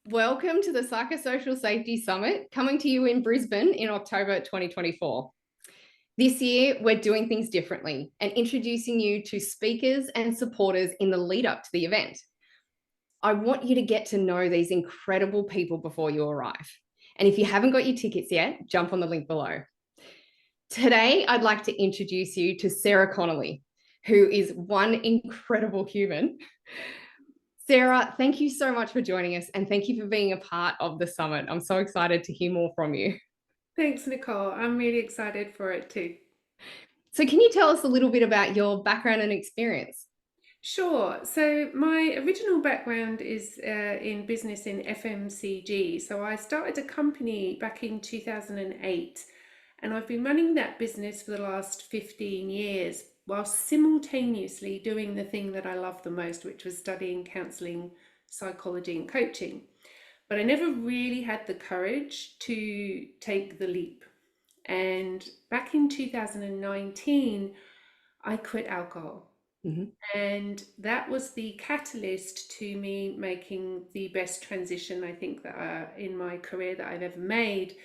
Welcome to the Psychosocial Safety Summit, coming to you in Brisbane in October 2024. This year, we're doing things differently and introducing you to speakers and supporters in the lead up to the event. I want you to get to know these incredible people before you arrive. And if you haven't got your tickets yet, jump on the link below. Today, I'd like to introduce you to Sarah Connelly, who is one incredible human. Sarah, thank you so much for joining us, and thank you for being a part of the summit. I'm so excited to hear more from you. Thanks, Nicole. I'm really excited for it too. So can you tell us a little bit about your background and experience? Sure. So my original background is in business in FMCG. So I started a company back in 2008, and I've been running that business for the last 15 years while simultaneously doing the thing that I love the most, which was studying counseling, psychology, and coaching. But I never really had the courage to take the leap. And back in 2019, I quit alcohol. Mhm. And that was the catalyst to me making the best transition, I think, that in my career that I've ever made.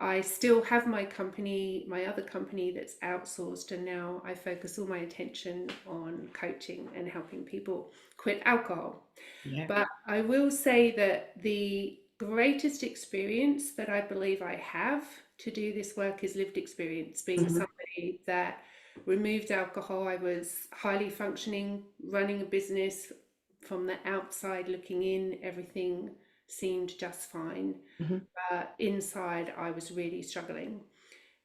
I still have my company, my other company that's outsourced, and now I focus all my attention on coaching and helping people quit alcohol. Yeah. But I will say that the greatest experience that I believe I have to do this work is lived experience, being Mhm. somebody that removed alcohol. I was highly functioning, running a business from the outside looking in, everything seemed just fine. Mhm. But inside, I was really struggling.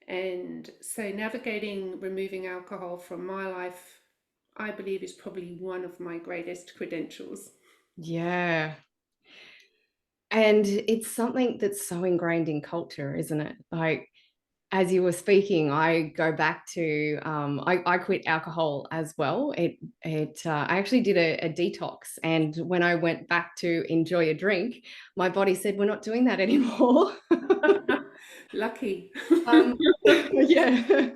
And so, navigating removing alcohol from my life, I believe, is probably one of my greatest credentials. Yeah. And it's something that's so ingrained in culture, isn't it? Like, as you were speaking, I go back to I quit alcohol as well. I actually did a detox, and when I went back to enjoy a drink, my body said we're not doing that anymore. Lucky. um, yeah,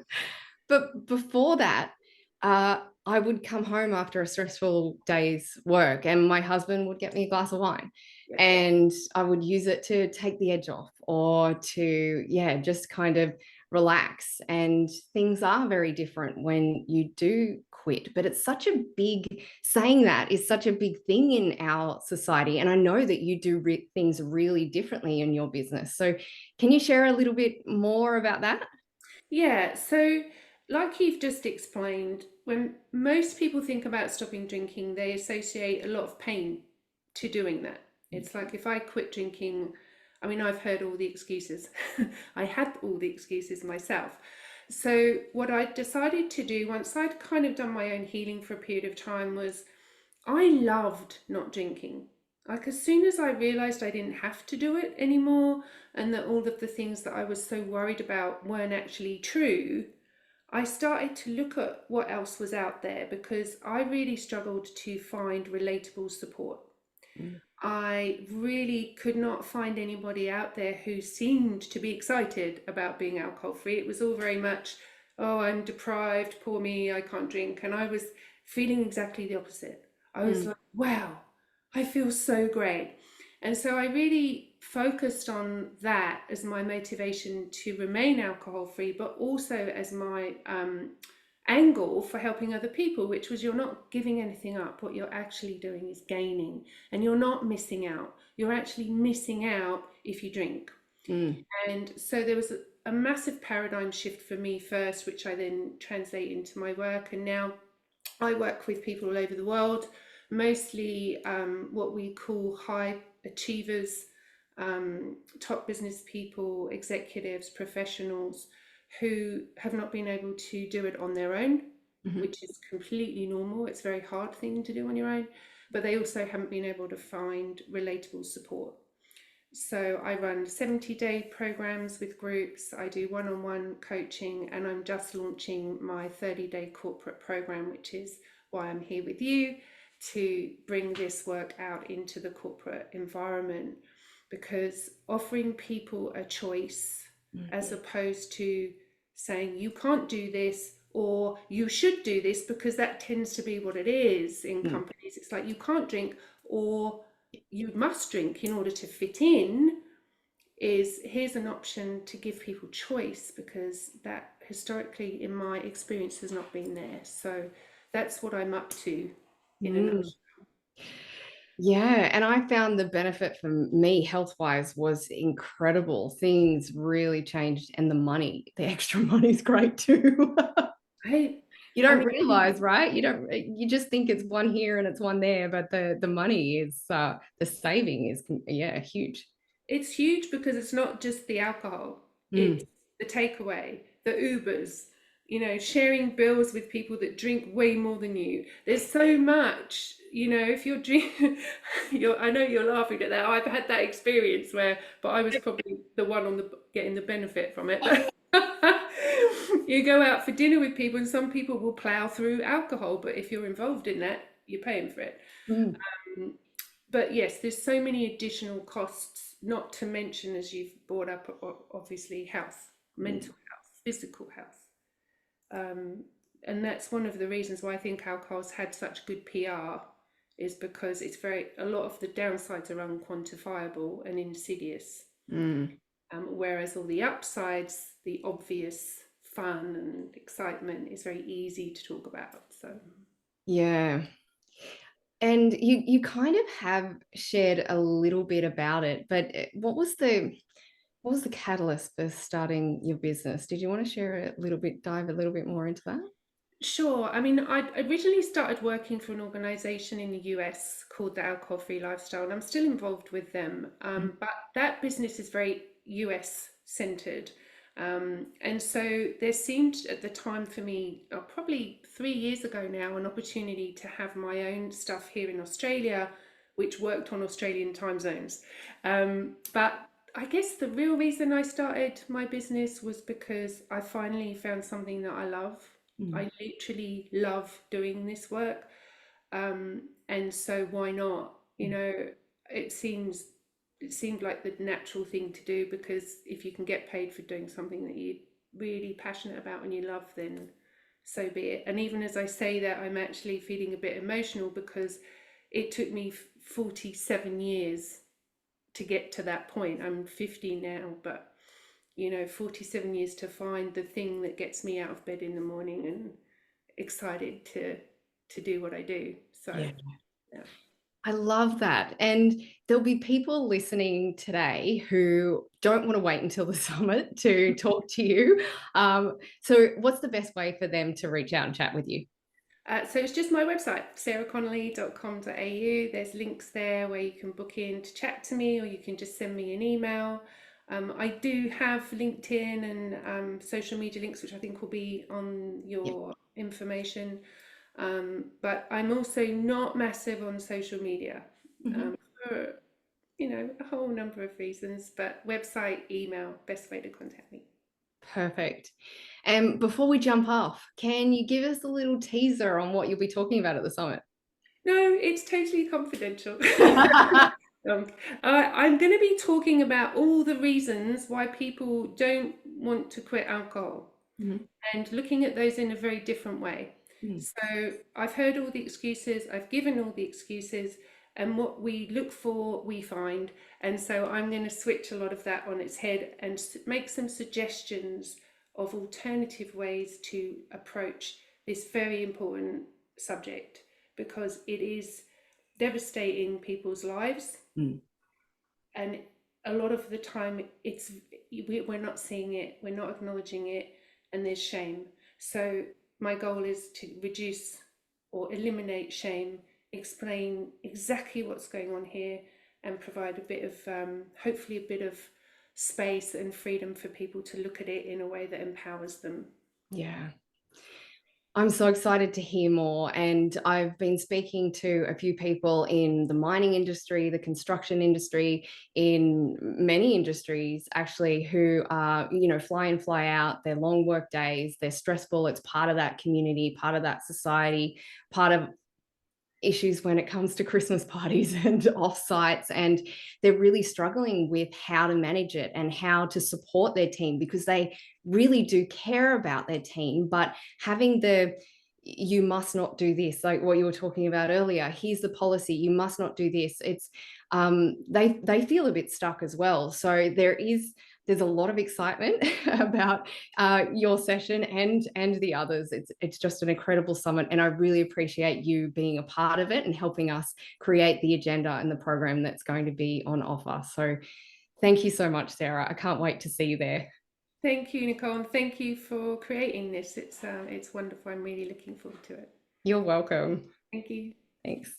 but before that, I would come home after a stressful day's work, and my husband would get me a glass of wine, Yeah. and I would use it to take the edge off or to, yeah, just kind of relax. And things are very different when you do quit, but it's such a big saying that is such a big thing in our society. And I know that you do things really differently in your business. So, can you share a little bit more about that? Yeah, so like you've just explained, when most people think about stopping drinking, they associate a lot of pain to doing that. It's like if I quit drinking, I mean, I've heard all the excuses. I had all the excuses myself. So, what I decided to do once I'd kind of done my own healing for a period of time was I loved not drinking. Like, as soon as I realized I didn't have to do it anymore and that all of the things that I was so worried about weren't actually true, I started to look at what else was out there because I really struggled to find relatable support. Mm. I really could not find anybody out there who seemed to be excited about being alcohol free. It was all very much, oh, I'm deprived, poor me, I can't drink. And I was feeling exactly the opposite. I was Mm. like, wow, I feel so great. And so I really focused on that as my motivation to remain alcohol free, but also as my angle for helping other people, which was you're not giving anything up. What you're actually doing is gaining, and you're not missing out. You're actually missing out if you drink. Mm. And so there was a massive paradigm shift for me first, which I then translate into my work. And now I work with people all over the world, mostly what we call high achievers, top business people, executives, professionals who have not been able to do it on their own, Mhm. which is completely normal. It's a very hard thing to do on your own, but they also haven't been able to find relatable support. So I run 70-day programs with groups, I do one-on-one coaching, and I'm just launching my 30-day corporate program, which is why I'm here with you to bring this work out into the corporate environment. Because offering people a choice as opposed to saying you can't do this or you should do this, because that tends to be what it is in Mm. companies. It's like you can't drink or you must drink in order to fit in, is here's an option to give people choice, because that historically in my experience has not been there. So that's what I'm up to in a Mm. nutshell. Yeah, and I found the benefit for me health-wise was incredible. Things really changed, and the money, the extra money is great too. I, You I don't mean, realize, right? You just think it's one here and it's one there, but the money is the saving is, yeah, huge. it's huge because it's not just the alcohol, Mm. it's the takeaway, the Ubers, sharing bills with people that drink way more than you. There's so much, if you're drinking, I know you're laughing at that. I've had that experience but I was probably the one getting the benefit from it. But you go out for dinner with people, and some people will plow through alcohol, but if you're involved in that, you're paying for it. Mm. Um, but yes, there's so many additional costs, not to mention, as you've brought up, obviously health, mental health, physical health. And that's one of the reasons why I think alcohol's had such good PR, is because a lot of the downsides are unquantifiable and insidious. Mm. Whereas all the upsides, the obvious fun and excitement, is very easy to talk about. So Yeah. And you kind of have shared a little bit about it, but what was the catalyst for starting your business? Did you want to share a little bit, dive a little bit more into that? sure. I mean, I originally started working for an organization in the US called the Alcohol Free Lifestyle, and I'm still involved with them. But that business is very US centered. And so there seemed at the time for me, probably 3 years ago now, an opportunity to have my own stuff here in Australia, which worked on Australian time zones. But I guess the real reason I started my business was because I finally found something that I love. Mm. I literally love doing this work. And so why not? It seems it seemed like the natural thing to do, because if you can get paid for doing something that you're really passionate about and you love, then so be it. And even as I say that, I'm actually feeling a bit emotional, because it took me 47 years to get to that point. I'm 50 now, but 47 years to find the thing that gets me out of bed in the morning and excited to do what I do. So Yeah. yeah. I love that. And there'll be people listening today who don't want to wait until the summit to talk to you. So what's the best way for them to reach out and chat with you? So it's just my website, sarahconnelly.com.au. There's links there where you can book in to chat to me, or you can just send me an email. I do have LinkedIn and social media links, which I think will be on Yeah. your information. But I'm also not massive on social media, Mhm. for a whole number of reasons. But website, email, best way to contact me. Perfect. And before we jump off, can you give us a little teaser on what you'll be talking about at the summit? No, it's totally confidential. Um, I'm going to be talking about all the reasons why people don't want to quit alcohol, Mhm. and looking at those in a very different way. Mm. So I've heard all the excuses, I've given all the excuses, and what we look for, we find. And so I'm going to switch a lot of that on its head and make some suggestions of alternative ways to approach this very important subject, because it is devastating people's lives. Mm. And a lot of the time we're not seeing it, we're not acknowledging it, and there's shame. So my goal is to reduce or eliminate shame, explain exactly what's going on here, and provide a bit of hopefully a bit of space and freedom for people to look at it in a way that empowers them. Yeah. I'm so excited to hear more. And I've been speaking to a few people in the mining industry, the construction industry, in many industries actually, who are, fly in, fly out, they're long work days, they're stressful. It's part of that community, part of that society, part of issues when it comes to Christmas parties and offsites, and they're really struggling with how to manage it and how to support their team, because they really do care about their team, but having you must not do this, like what you were talking about earlier, here's the policy, you must not do this. they feel a bit stuck as well. So there's a lot of excitement about your session and the others. It's just an incredible summit, and I really appreciate you being a part of it and helping us create the agenda and the program that's going to be on offer. So thank you so much, Sarah. I can't wait to see you there. Thank you, Nicole, and thank you for creating this. It's wonderful. I'm really looking forward to it. You're welcome. Thank you. Thanks.